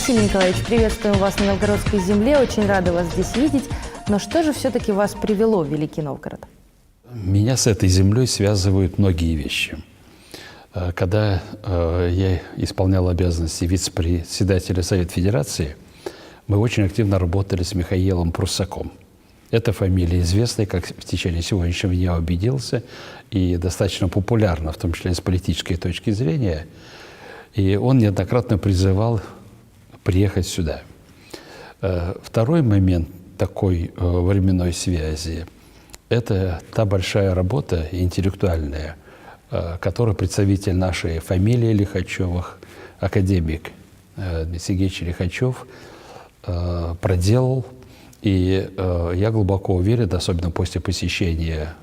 Василий Николаевич, приветствуем вас на Новгородской земле. Очень рада вас здесь видеть. Но что же все-таки вас привело в Великий Новгород? Меня с этой землей связывают многие вещи. Когда я исполнял обязанности вице-председателя Совета Федерации, мы очень активно работали с Михаилом Пруссаком. Эта фамилия известная, как в течение сегодняшнего дня убедился, и достаточно популярна, в том числе с политической точки зрения. И он неоднократно призывал приехать сюда. Второй момент такой временной связи – это та большая работа интеллектуальная, которую представитель нашей фамилии Лихачевых, академик Дмитрий Сергеевич Лихачев, проделал. И я глубоко уверен, особенно после посещения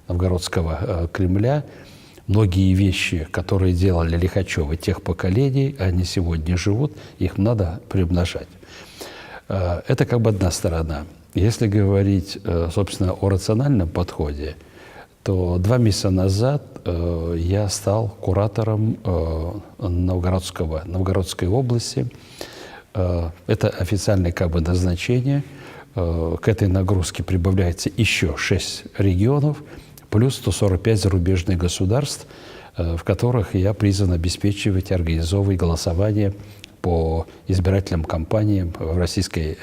Новгородского Кремля, многие вещи, которые делали Лихачевы тех поколений, они сегодня живут, их надо приумножать. Это как бы одна сторона. Если говорить, собственно, о рациональном подходе, то 2 месяца назад я стал куратором Новгородской области. Это официальное как бы назначение. К этой нагрузке прибавляется еще 6 регионов, плюс 145 зарубежных государств, в которых я призван обеспечивать и организовывать голосование по избирательным кампаниям в Российской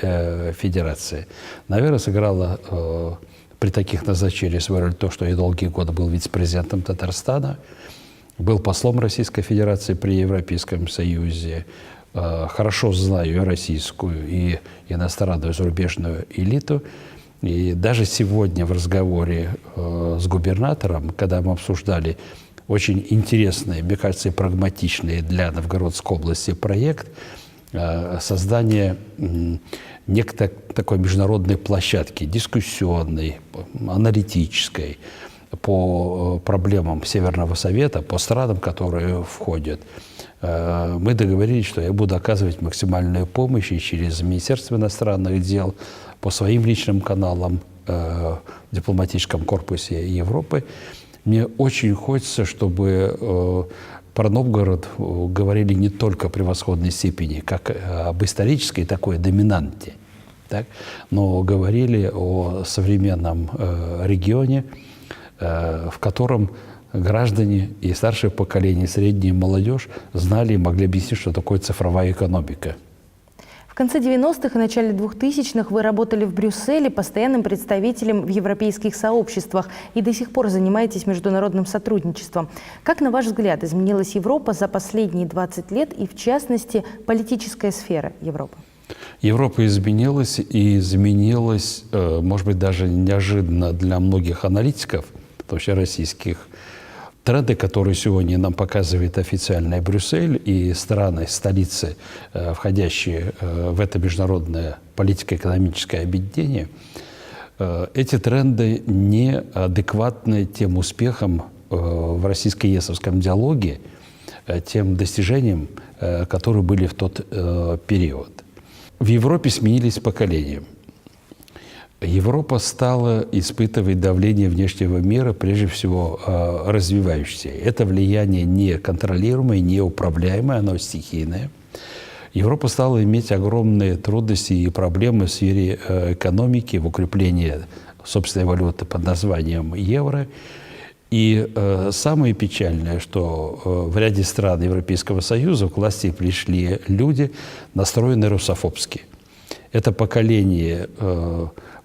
Федерации. Наверное, сыграло при таких назначениях свою роль то, что я долгие годы был вице-президентом Татарстана, был послом Российской Федерации при Европейском Союзе, хорошо знаю и российскую, и иностранную, зарубежную элиту. И даже сегодня в разговоре с губернатором, когда мы обсуждали очень интересный, мне кажется, и прагматичный для Новгородской области проект создания некой такой международной площадки, дискуссионной, аналитической, по проблемам Северного Совета, по странам, которые входят. Мы договорились, что я буду оказывать максимальную помощь и через Министерство иностранных дел, по своим личным каналам в дипломатическом корпусе Европы. Мне очень хочется, чтобы про Новгород говорили не только в превосходной степени, как об исторической такой доминанте, так, но говорили о современном регионе, в котором граждане и старшее поколение, и средняя молодежь знали и могли объяснить, что такое цифровая экономика. В конце 90-х и начале 2000-х вы работали в Брюсселе постоянным представителем в европейских сообществах и до сих пор занимаетесь международным сотрудничеством. Как, на ваш взгляд, изменилась Европа за последние 20 лет и, в частности, политическая сфера Европы? Европа изменилась, и изменилась, может быть, даже неожиданно для многих аналитиков, в том числе российских. Тренды, которые сегодня нам показывает официальный Брюссель и страны, столицы, входящие в это международное политико-экономическое объединение, эти тренды неадекватны тем успехам в российско-ЕСовском диалоге, тем достижениям, которые были в тот период. В Европе сменились поколения. Европа стала испытывать давление внешнего мира, прежде всего развивающееся. Это влияние не контролируемое, не управляемое, оно стихийное. Европа стала иметь огромные трудности и проблемы в сфере экономики, в укреплении собственной валюты под названием евро. И самое печальное, что в ряде стран Европейского Союза к власти пришли люди, настроенные русофобски. Это поколение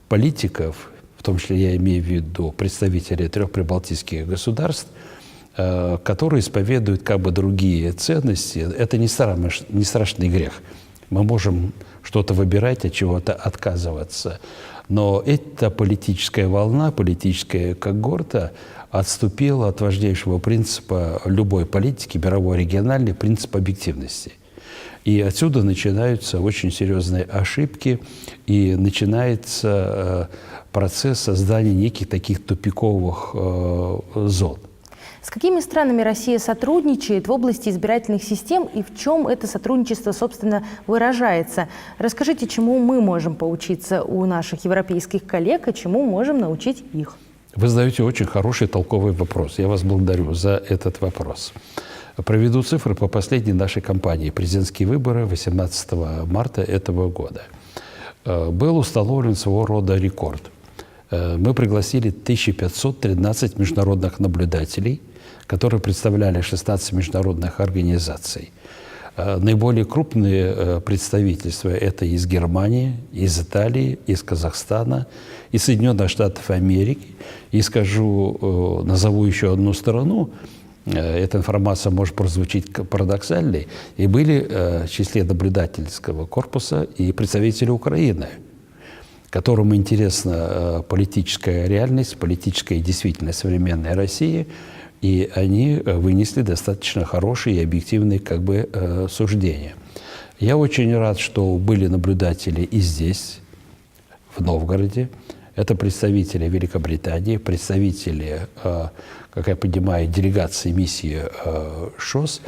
политиков, в том числе я имею в виду представителей 3 прибалтийских государств, которые исповедуют как бы другие ценности. Это не страшный грех. Мы можем что-то выбирать, от чего-то отказываться. Но эта политическая волна, политическая когорта отступила от важнейшего принципа любой политики, мировой, региональной, принципа объективности. И отсюда начинаются очень серьезные ошибки, и начинается процесс создания неких таких тупиковых зон. С какими странами Россия сотрудничает в области избирательных систем и в чем это сотрудничество, собственно, выражается? Расскажите, чему мы можем поучиться у наших европейских коллег, а чему можем научить их? Вы задаете очень хороший толковый вопрос. Я вас благодарю за этот вопрос. Проведу цифры по последней нашей кампании. Президентские выборы 18 марта этого года. Был установлен своего рода рекорд. Мы пригласили 1513 международных наблюдателей, которые представляли 16 международных организаций. Наиболее крупные представительства – это из Германии, из Италии, из Казахстана, из Соединенных Штатов Америки. И скажу, назову еще одну страну, эта информация может прозвучить парадоксальной, и были в числе наблюдательского корпуса и представители Украины, которым интересна политическая реальность, политическая действительность современной России, и они вынесли достаточно хорошие и объективные суждения. Я очень рад, что были наблюдатели и здесь, в Новгороде. Это представители Великобритании, представители, как я понимаю, делегации миссии ШОС.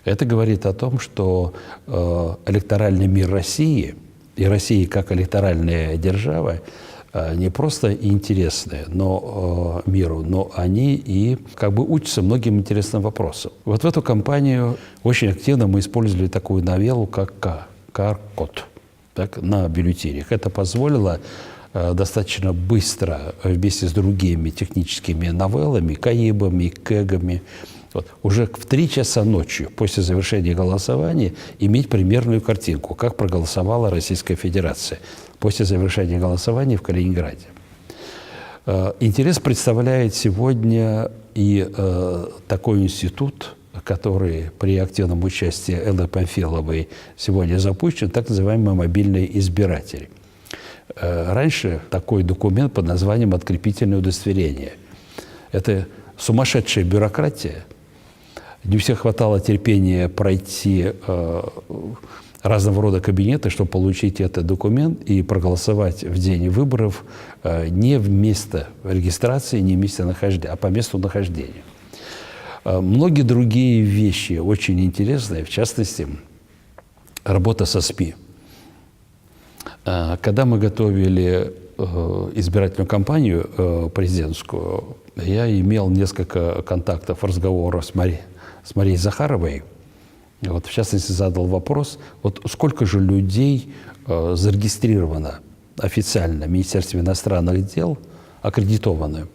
Это говорит о том, что электоральный мир России и Россия как электоральная держава не просто интересны миру, но они и учатся многим интересным вопросам. Вот в эту кампанию очень активно мы использовали такую новеллу, как QR-код на бюллетенях. Это позволило достаточно быстро вместе с другими техническими новеллами, КАИБами, КЭГами, уже в 3 часа ночи после завершения голосования иметь примерную картинку, как проголосовала Российская Федерация после завершения голосования в Калининграде. Интерес представляет сегодня и такой институт, который при активном участии Эллы Памфиловой сегодня запущен, так называемый мобильный избиратель. Раньше такой документ под названием «Открепительное удостоверение». Это сумасшедшая бюрократия. Не у всех хватало терпения пройти разного рода кабинеты, чтобы получить этот документ и проголосовать в день выборов не в место регистрации, не в месте нахождения, а по месту нахождения. Многие другие вещи очень интересные, в частности, работа со СМИ. Когда мы готовили избирательную кампанию президентскую, я имел несколько контактов, разговоров с Марией Захаровой. В частности, задал вопрос, сколько же людей зарегистрировано официально в Министерстве иностранных дел, аккредитованы.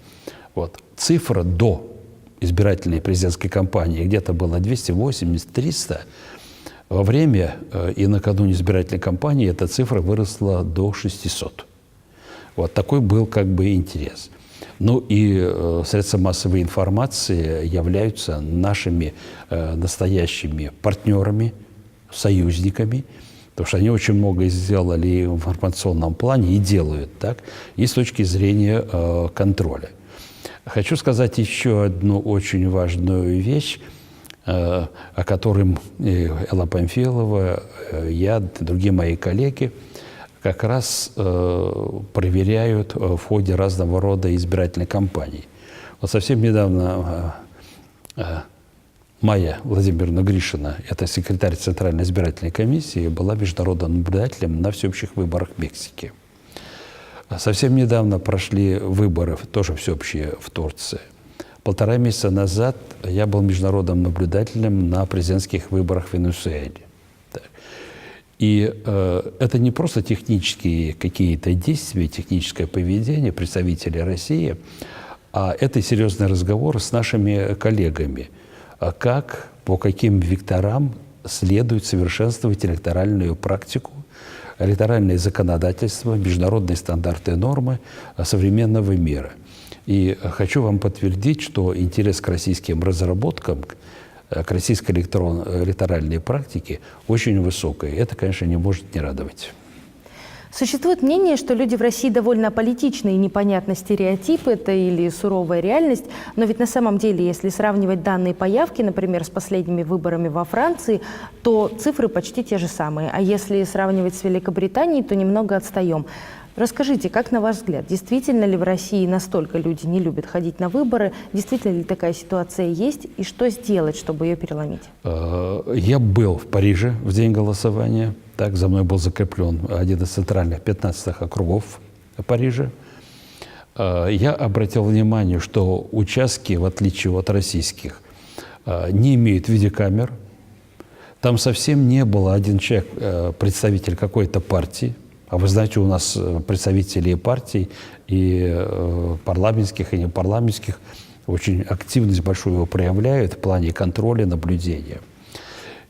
Цифра до избирательной президентской кампании где-то было 280-300. Во время и накануне избирательной кампании эта цифра выросла до 600. Такой был интерес. И средства массовой информации являются нашими настоящими партнерами, союзниками, потому что они очень много сделали в информационном плане и делают так, и с точки зрения контроля. Хочу сказать еще одну очень важную вещь, о которой Элла Памфилова, я, другие мои коллеги как раз проверяют в ходе разного рода избирательных кампаний. Совсем недавно Майя Владимировна Гришина, это секретарь Центральной избирательной комиссии, была международным наблюдателем на всеобщих выборах в Мексике. Совсем недавно прошли выборы, тоже всеобщие, в Турции. 1,5 месяца назад я был международным наблюдателем на президентских выборах в Венесуэле. И это не просто технические какие-то действия, техническое поведение представителей России, а это серьезный разговор с нашими коллегами, как, по каким векторам следует совершенствовать электоральную практику, электоральное законодательство, международные стандарты и нормы современного мира. И хочу вам подтвердить, что интерес к российским разработкам, к российской электоральной практике очень высокий. Это, конечно, не может не радовать. Существует мнение, что люди в России довольно аполитичны и непонятны стереотипы, это или суровая реальность, но ведь на самом деле, если сравнивать данные по явке, например, с последними выборами во Франции, то цифры почти те же самые, а если сравнивать с Великобританией, то немного отстаем. Расскажите, как на ваш взгляд, действительно ли в России настолько люди не любят ходить на выборы, действительно ли такая ситуация есть, и что сделать, чтобы ее переломить? Я был в Париже в день голосования. Так, за мной был закреплен один из центральных 15 округов Парижа. Я обратил внимание, что участки, в отличие от российских, не имеют видеокамер. Там совсем не было один человек, представитель какой-то партии. А вы знаете, у нас представители и партий, и парламентских, и непарламентских очень активность большую проявляют в плане контроля, наблюдения.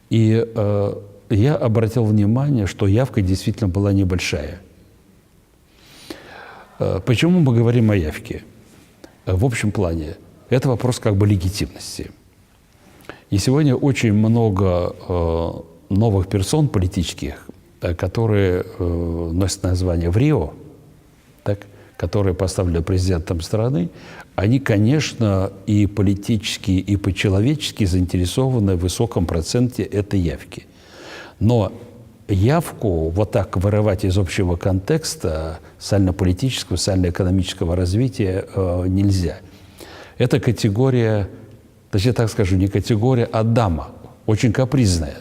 И я обратил внимание, что явка действительно была небольшая. Почему мы говорим о явке? В общем плане, это вопрос как бы легитимности. И сегодня очень много новых персон политических, которые носят название в Рио, так, которые поставлены президентом страны, они, конечно, и политически, и по-человечески заинтересованы в высоком проценте этой явки. Но явку вот так вырывать из общего контекста социально-политического, социально-экономического развития нельзя. Это категория, точнее так скажу, не категория, а дама, очень капризная.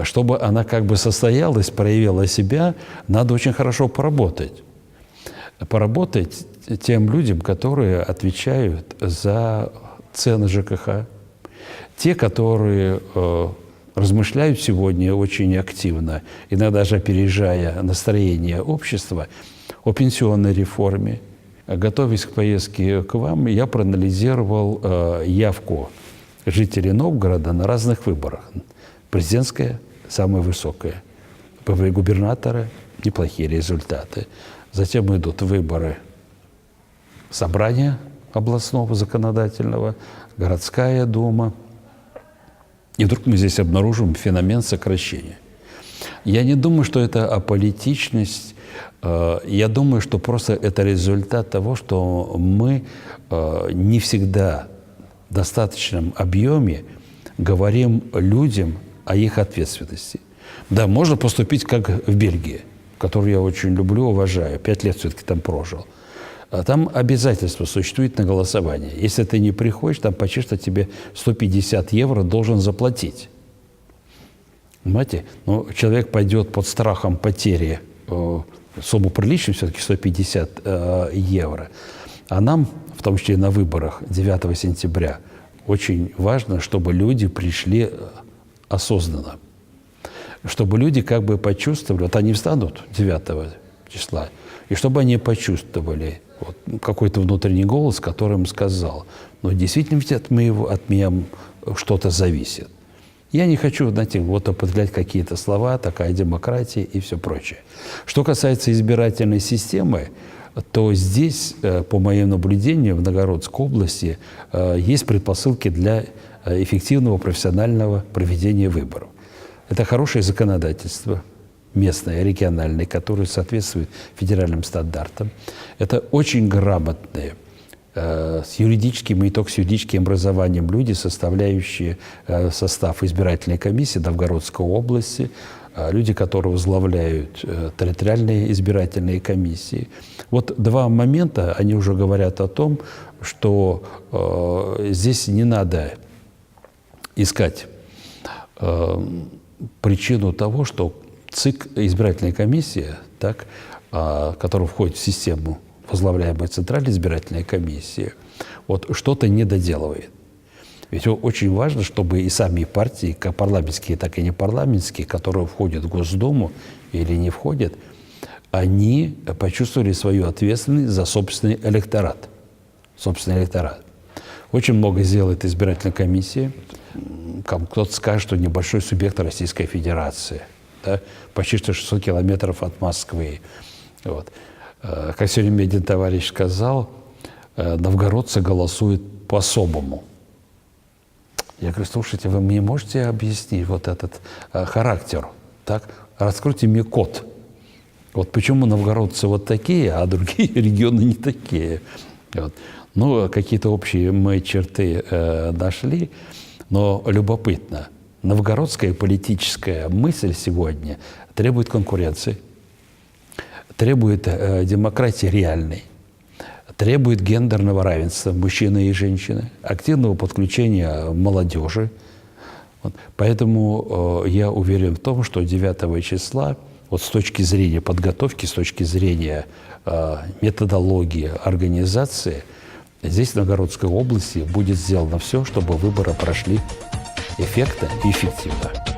Чтобы она как бы состоялась, проявила себя, надо очень хорошо поработать. Поработать тем людям, которые отвечают за цены ЖКХ, те, которые размышляют сегодня очень активно, иногда даже опережая настроение общества, о пенсионной реформе. Готовясь к поездке к вам, я проанализировал явку жителей Новгорода на разных выборах. Президентская – самая высокая. Губернатора – неплохие результаты. Затем идут выборы собрания областного законодательного, городская дума. И вдруг мы здесь обнаружим феномен сокращения. Я не думаю, что это аполитичность. Я думаю, что просто это результат того, что мы не всегда в достаточном объеме говорим людям о их ответственности. Да, можно поступить как в Бельгии, которую я очень люблю, уважаю. 5 лет все-таки там прожил. Там обязательство существует на голосование. Если ты не приходишь, там почти что тебе 150 евро должен заплатить. Понимаете? Ну, человек пойдет под страхом потери, сумму приличную, все-таки 150 евро. А нам, в том числе на выборах 9 сентября, очень важно, чтобы люди пришли осознанно. Чтобы люди как бы почувствовали, вот они встанут 9 числа, и чтобы они почувствовали вот, какой-то внутренний голос, который им сказал, но действительно ведь от меня что-то зависит. Я не хочу, знаете, вот употреблять какие-то слова, такая демократия и все прочее. Что касается избирательной системы, то здесь, по моим наблюдениям, в Новгородской области есть предпосылки для эффективного профессионального проведения выборов. Это хорошее законодательство, местное, региональное, которое соответствует федеральным стандартам. Это очень грамотные, с юридическим и не только с юридическим образованием люди, составляющие состав избирательной комиссии Новгородской области, люди, которые возглавляют территориальные избирательные комиссии. Вот два момента, они уже говорят о том, что здесь не надо искать причину того, что ЦИК, избирательная комиссия, так, которая входит в систему, возглавляемая Центральной избирательной комиссией, вот что-то не доделывает. Ведь очень важно, чтобы и сами партии, как парламентские, так и непарламентские, которые входят в Госдуму или не входят, они почувствовали свою ответственность за собственный электорат. Очень много сделает избирательная комиссия. Кто-то скажет, что небольшой субъект Российской Федерации, да, почти что 600 километров от Москвы. Вот. Как сегодня мне один товарищ сказал, новгородцы голосуют по-особому. Я говорю, слушайте, вы мне можете объяснить вот этот характер? Так? Раскройте мне код. Вот почему новгородцы вот такие, а другие регионы не такие. Вот. Ну, какие-то общие мы черты нашли, но любопытно. Новгородская политическая мысль сегодня требует конкуренции, требует демократии реальной, требует гендерного равенства мужчины и женщины, активного подключения молодежи. Вот. Поэтому я уверен в том, что 9 числа, вот с точки зрения подготовки, с точки зрения методологии, организации, Здесь, в Новгородской области, будет сделано все, чтобы выборы прошли эффектно и эффективно.